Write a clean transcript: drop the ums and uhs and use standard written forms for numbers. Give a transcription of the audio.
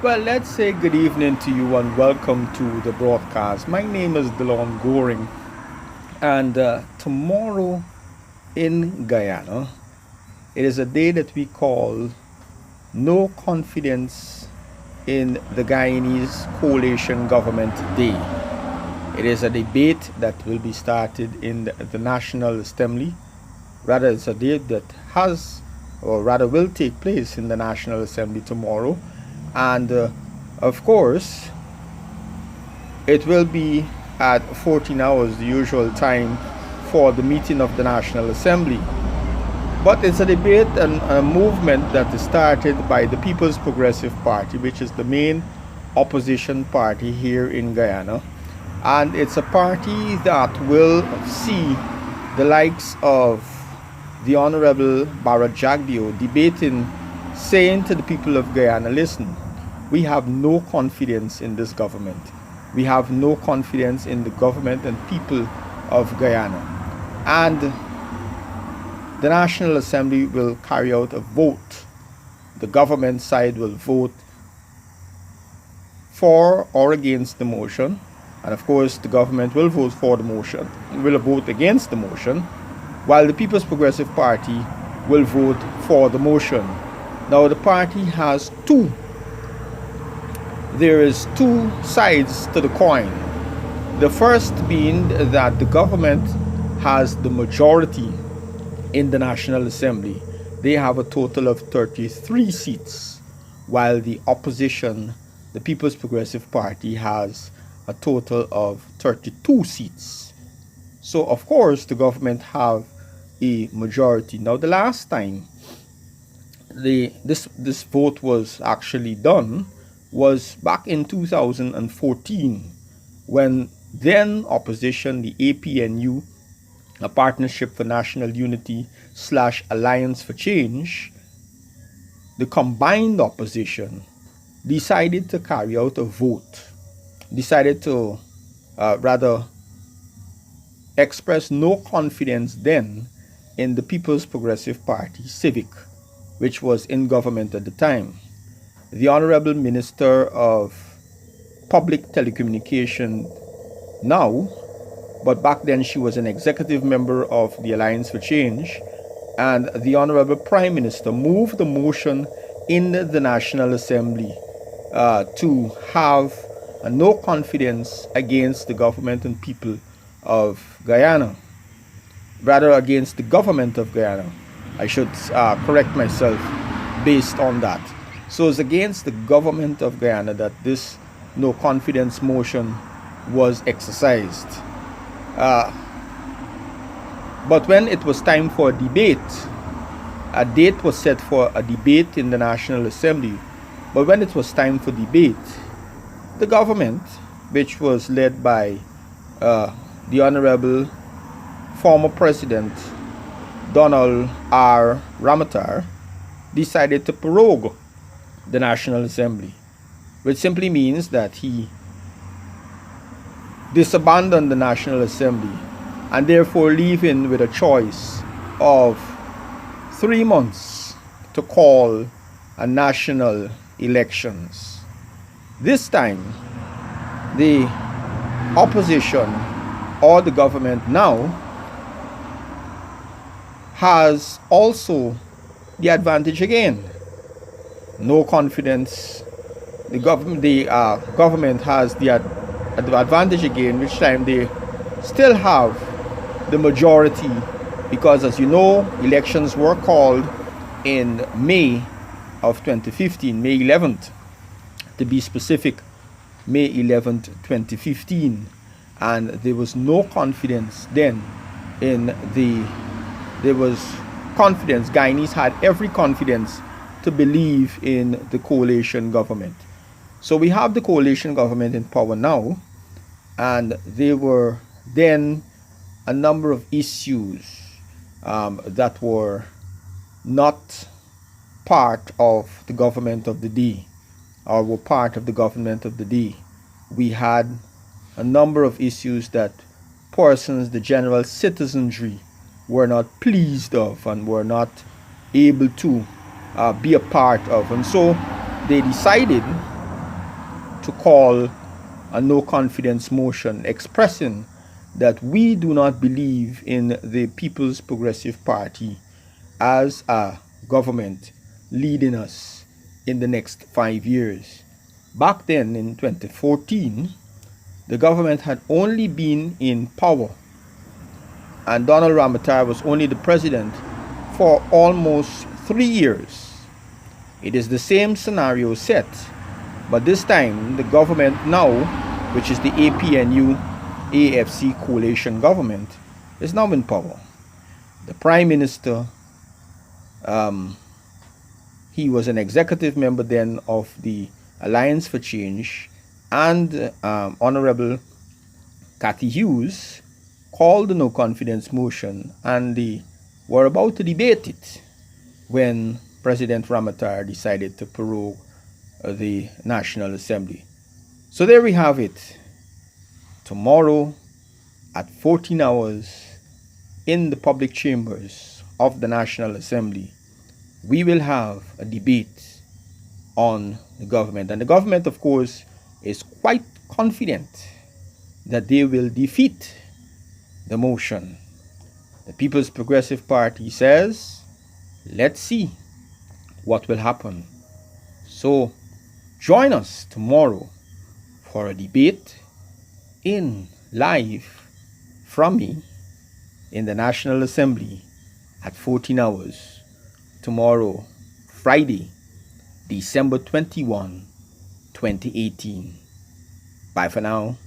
Well, let's say good evening to you and welcome to the broadcast. My name is DeLon Goring, and tomorrow in Guyana, it is a day that we call No Confidence in the Guyanese Coalition Government Day. It is a debate that will be started in the National Assembly. Rather, it's a debate that has, or rather will take place in the National Assembly tomorrow. And of course, it will be at 14 hours, the usual time for the meeting of the National Assembly. But it's a debate and a movement that is started by the People's Progressive Party, which is the main opposition party here in Guyana. And it's a party that will see the likes of the Honorable Barra Jagbio debating, saying to the people of Guyana, listen, we have no confidence in this government. We have no confidence in the government and people of Guyana. And the National Assembly will carry out a vote. The government side will vote for or against the motion. And of course, the government will vote for the motion, will vote against the motion, while the People's Progressive Party will vote for the motion. Now, the party has there is two sides to the coin. The first being that the government has the majority in the National Assembly. They have a total of 33 seats, while the opposition, the People's Progressive Party, has a total of 32 seats. So, of course, the government have a majority. Now, the last time this vote was actually done was back in 2014, when then opposition, the APNU, a Partnership for National Unity / Alliance for Change, the combined opposition decided to carry out a vote, decided to rather express no confidence then in the People's Progressive Party, Civic, which was in government at the time. The Honorable Minister of Public Telecommunication now, but back then she was an executive member of the Alliance for Change, and the Honorable Prime Minister moved the motion in the National Assembly to have a no confidence against the government and people of Guyana. Rather, against the government of Guyana. I should correct myself based on that. So it's against the government of Guyana that this no confidence motion was exercised. But when it was time for a debate, a date was set for a debate in the National Assembly. But when it was time for debate, the government, which was led by the Honorable former President Donald R. Ramotar, decided to prorogue the National Assembly, which simply means that he disabandoned the National Assembly and therefore leaving with a choice of 3 months to call a national elections. This time, the opposition or the government now has also the advantage again. No confidence. The government has the advantage again, which time they still have the majority, because as you know, elections were called in May of 2015, May 11th to be specific, May 11th, 2015, and there was no confidence then in there was confidence. Guyanese had every confidence to believe in the coalition government. So we have the coalition government in power now, and there were then a number of issues that were not part of the government of the day, or were part of the government of the day. We had a number of issues that persons, the general citizenry, were not pleased of and were not able to be a part of. And so they decided to call a no confidence motion expressing that we do not believe in the People's Progressive Party as a government leading us in the next 5 years. Back then in 2014, the government had only been in power and Donald Ramotar was only the president for almost 3 years. It is the same scenario set, but this time the government now, which is the APNU AFC coalition government, is now in power. The Prime Minister, he was an executive member then of the Alliance for Change, and Honorable Cathy Hughes called the no confidence motion, and they were about to debate it when President Ramotar decided to prorogue the National Assembly. So there we have it. Tomorrow at 14 hours in the public chambers of the National Assembly, we will have a debate on the government. And the government, of course, is quite confident that they will defeat the motion. The People's Progressive Party says, let's see what will happen. So join us tomorrow for a debate live from me in the National Assembly at 14 hours tomorrow, Friday, December 21, 2018. Bye for now.